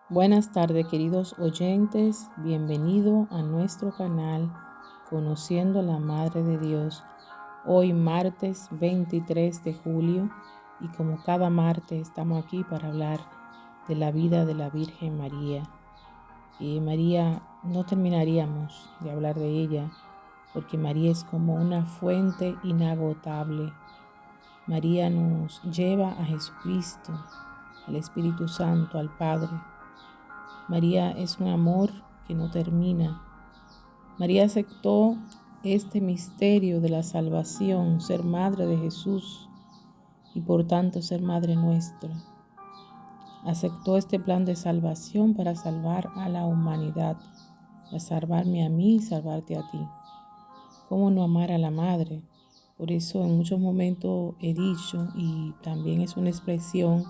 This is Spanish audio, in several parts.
Buenas tardes, queridos oyentes. Bienvenido a nuestro canal Conociendo a la Madre de Dios. Hoy martes 23 de julio y como cada martes estamos aquí para hablar de la vida de la Virgen María. Y María, no terminaríamos de hablar de ella porque María es como una fuente inagotable. María nos lleva a Jesucristo, al Espíritu Santo, al Padre. María es un amor que no termina. María aceptó este misterio de la salvación, ser madre de Jesús y por tanto ser madre nuestra. Aceptó este plan de salvación para salvar a la humanidad, para salvarme a mí y salvarte a ti. ¿Cómo no amar a la madre? Por eso en muchos momentos he dicho, y también es una expresión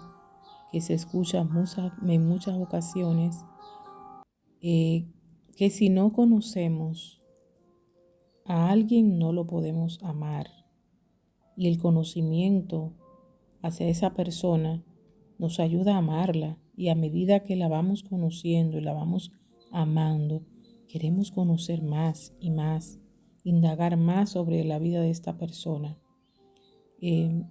que se escucha en muchas ocasiones, que si no conocemos a alguien no lo podemos amar, y el conocimiento hacia esa persona nos ayuda a amarla, y a medida que la vamos conociendo y la vamos amando, queremos conocer más y más, indagar más sobre la vida de esta persona.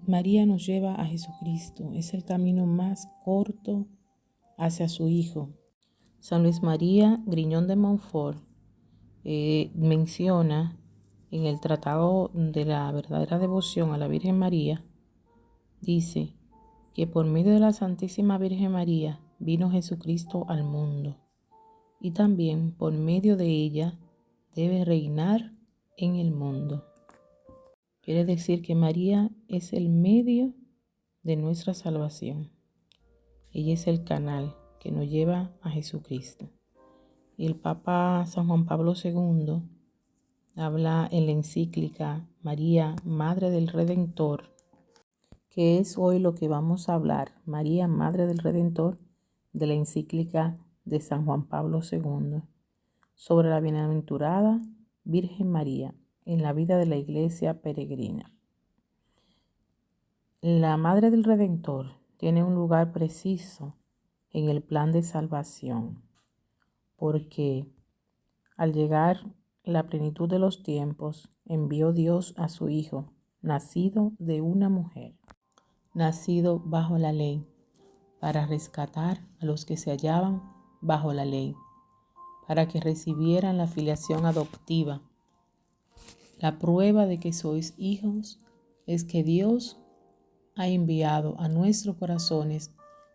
María nos lleva a Jesucristo, es el camino más corto hacia su Hijo. San Luis María Griñón de Montfort menciona en el Tratado de la Verdadera Devoción a la Virgen María, dice que por medio de la Santísima Virgen María vino Jesucristo al mundo y también por medio de ella debe reinar en el mundo. Quiere decir que María es el medio de nuestra salvación. Ella es el canal que nos lleva a Jesucristo. Y el Papa San Juan Pablo II habla en la encíclica María, Madre del Redentor, que es hoy lo que vamos a hablar, María, Madre del Redentor, de la encíclica de San Juan Pablo II, sobre la bienaventurada Virgen María en la vida de la Iglesia peregrina. La Madre del Redentor tiene un lugar preciso en el plan de salvación, porque al llegar la plenitud de los tiempos, envió Dios a su Hijo, nacido de una mujer, nacido bajo la ley, para rescatar a los que se hallaban bajo la ley, para que recibieran la filiación adoptiva. La prueba de que sois hijos es que Dios ha enviado a nuestros corazones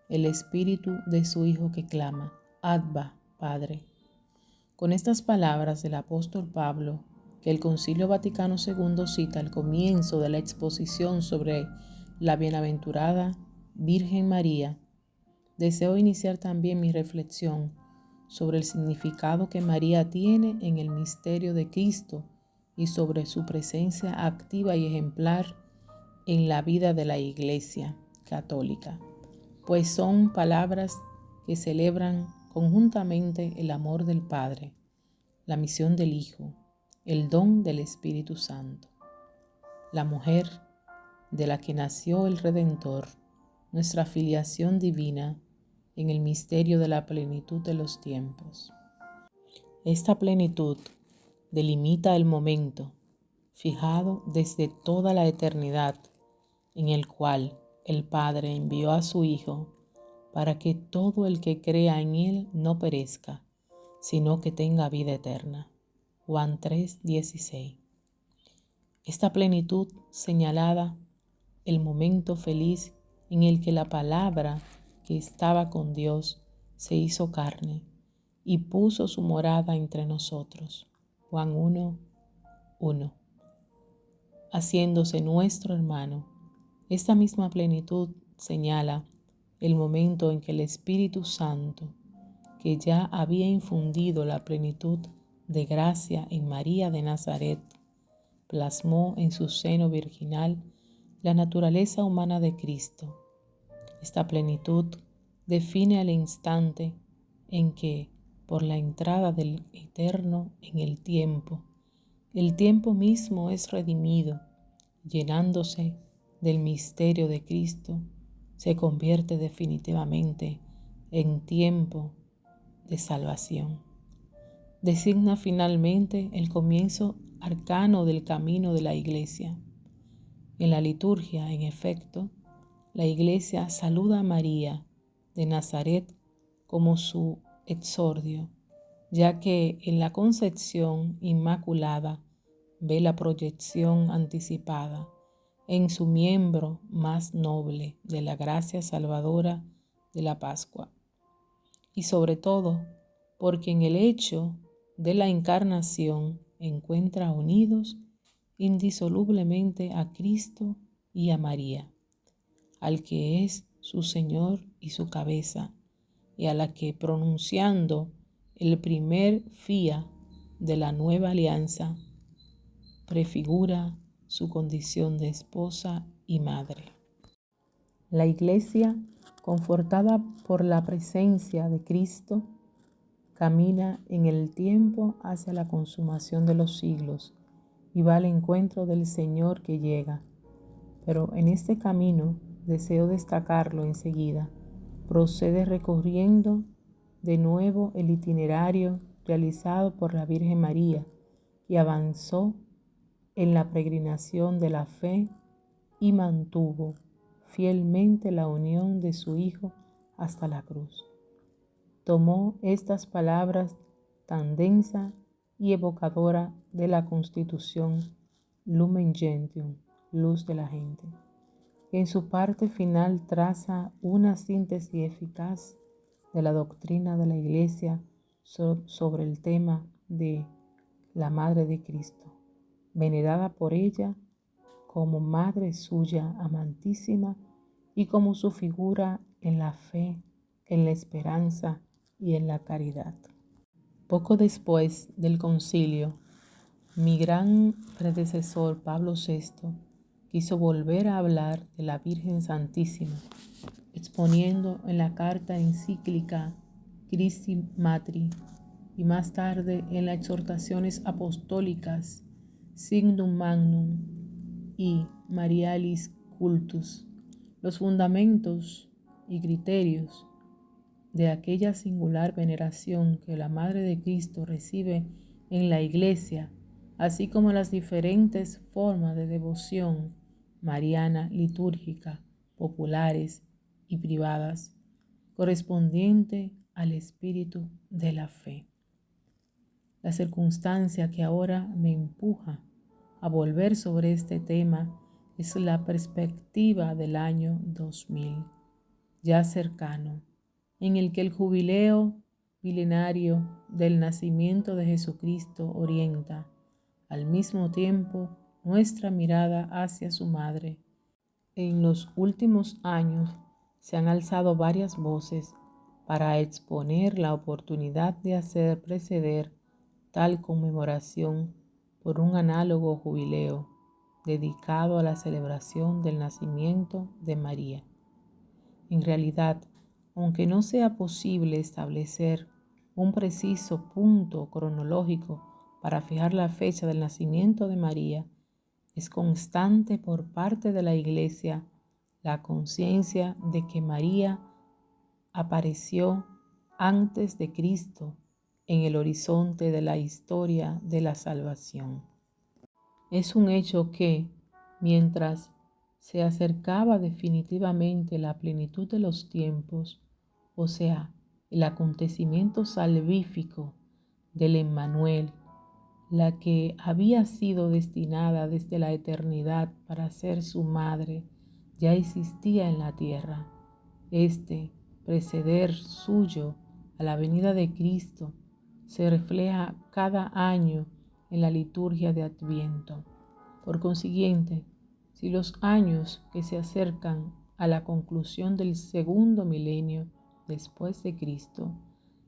el Espíritu de su Hijo que clama, Abba, Padre. Con estas palabras del apóstol Pablo, que el Concilio Vaticano II cita al comienzo de la exposición sobre la bienaventurada Virgen María, deseo iniciar también mi reflexión sobre el significado que María tiene en el misterio de Cristo y sobre su presencia activa y ejemplar en la vida de la Iglesia católica, pues son palabras que celebran conjuntamente el amor del Padre, la misión del Hijo, el don del Espíritu Santo. La mujer de la que nació el Redentor, nuestra filiación divina en el misterio de la plenitud de los tiempos. Esta plenitud delimita el momento, fijado desde toda la eternidad, en el cual el Padre envió a su Hijo para que todo el que crea en Él no perezca, sino que tenga vida eterna. Juan 3:16. Esta plenitud señalada el momento feliz en el que la palabra que estaba con Dios se hizo carne y puso su morada entre nosotros. Juan 1:1. Haciéndose nuestro hermano. Esta misma plenitud señala el momento en que el Espíritu Santo, que ya había infundido la plenitud de gracia en María de Nazaret, plasmó en su seno virginal la naturaleza humana de Cristo. Esta plenitud define al instante en que, por la entrada del Eterno en el tiempo mismo es redimido, llenándose del misterio de Cristo, se convierte definitivamente en tiempo de salvación. Designa finalmente el comienzo arcano del camino de la Iglesia. En la liturgia, en efecto, la Iglesia saluda a María de Nazaret como su exordio, ya que en la concepción inmaculada ve la proyección anticipada en su miembro más noble de la gracia salvadora de la Pascua. Y sobre todo, porque en el hecho de la encarnación encuentra unidos indisolublemente a Cristo y a María, al que es su Señor y su cabeza, y a la que, pronunciando el primer fía de la nueva alianza, prefigura su condición de esposa y madre. La Iglesia, confortada por la presencia de Cristo, camina en el tiempo hacia la consumación de los siglos y va al encuentro del Señor que llega. Pero en este camino, deseo destacarlo enseguida, procede recorriendo de nuevo el itinerario realizado por la Virgen María, y avanzó en la peregrinación de la fe y mantuvo fielmente la unión de su Hijo hasta la cruz. Tomó estas palabras tan densa y evocadora de la Constitución Lumen Gentium, luz de la gente, que en su parte final traza una síntesis eficaz de la doctrina de la Iglesia sobre el tema de la Madre de Cristo, venerada por ella como Madre suya amantísima y como su figura en la fe, en la esperanza y en la caridad. Poco después del concilio, mi gran predecesor Pablo VI quiso volver a hablar de la Virgen Santísima, exponiendo en la carta encíclica Christi Matri y más tarde en las exhortaciones apostólicas Signum Magnum y Marialis Cultus, los fundamentos y criterios de aquella singular veneración que la Madre de Cristo recibe en la Iglesia, así como las diferentes formas de devoción mariana litúrgica, populares y privadas, correspondiente al espíritu de la fe. La circunstancia que ahora me empuja a volver sobre este tema es la perspectiva del año 2000, ya cercano, en el que el jubileo milenario del nacimiento de Jesucristo orienta, al mismo tiempo, nuestra mirada hacia su madre. En los últimos años se han alzado varias voces para exponer la oportunidad de hacer preceder tal conmemoración por un análogo jubileo dedicado a la celebración del nacimiento de María. En realidad, aunque no sea posible establecer un preciso punto cronológico para fijar la fecha del nacimiento de María, es constante por parte de la Iglesia la conciencia de que María apareció antes de Cristo en el horizonte de la historia de la salvación. Es un hecho que, mientras se acercaba definitivamente la plenitud de los tiempos, o sea, el acontecimiento salvífico del Emmanuel, la que había sido destinada desde la eternidad para ser su madre, ya existía en la tierra. Este preceder suyo a la venida de Cristo se refleja cada año en la liturgia de Adviento. Por consiguiente, si los años que se acercan a la conclusión del segundo milenio después de Cristo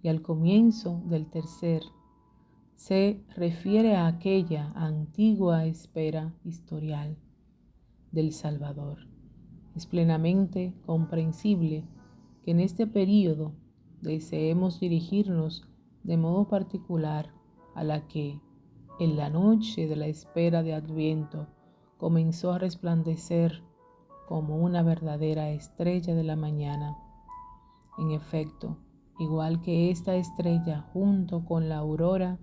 y al comienzo del tercer se refiere a aquella antigua espera historial del Salvador, es plenamente comprensible que en este período deseemos dirigirnos de modo particular a la que, en la noche de la espera de Adviento, comenzó a resplandecer como una verdadera estrella de la mañana. En efecto, igual que esta estrella junto con la aurora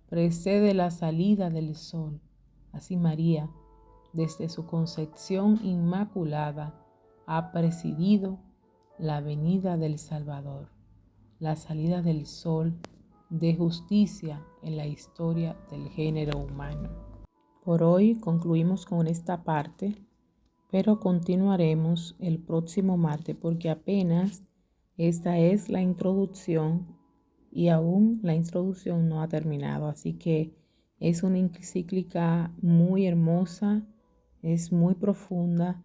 precede la salida del sol. Así María, desde su concepción inmaculada, ha presidido la venida del Salvador, la salida del sol de justicia en la historia del género humano. Por hoy concluimos con esta parte, pero continuaremos el próximo martes porque apenas esta es la introducción y aún la introducción no ha terminado. Así que es una encíclica muy hermosa, es muy profunda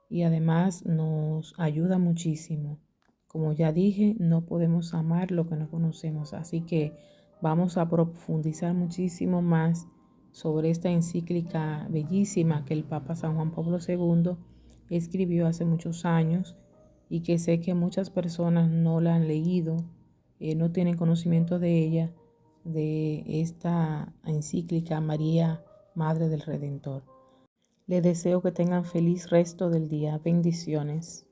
y además nos ayuda muchísimo. Como ya dije, no podemos amar lo que no conocemos, así que vamos a profundizar muchísimo más sobre esta encíclica bellísima que el Papa San Juan Pablo II escribió hace muchos años y que sé que muchas personas no la han leído, no tienen conocimiento de ella, de esta encíclica María, Madre del Redentor. Les deseo que tengan feliz resto del día. Bendiciones.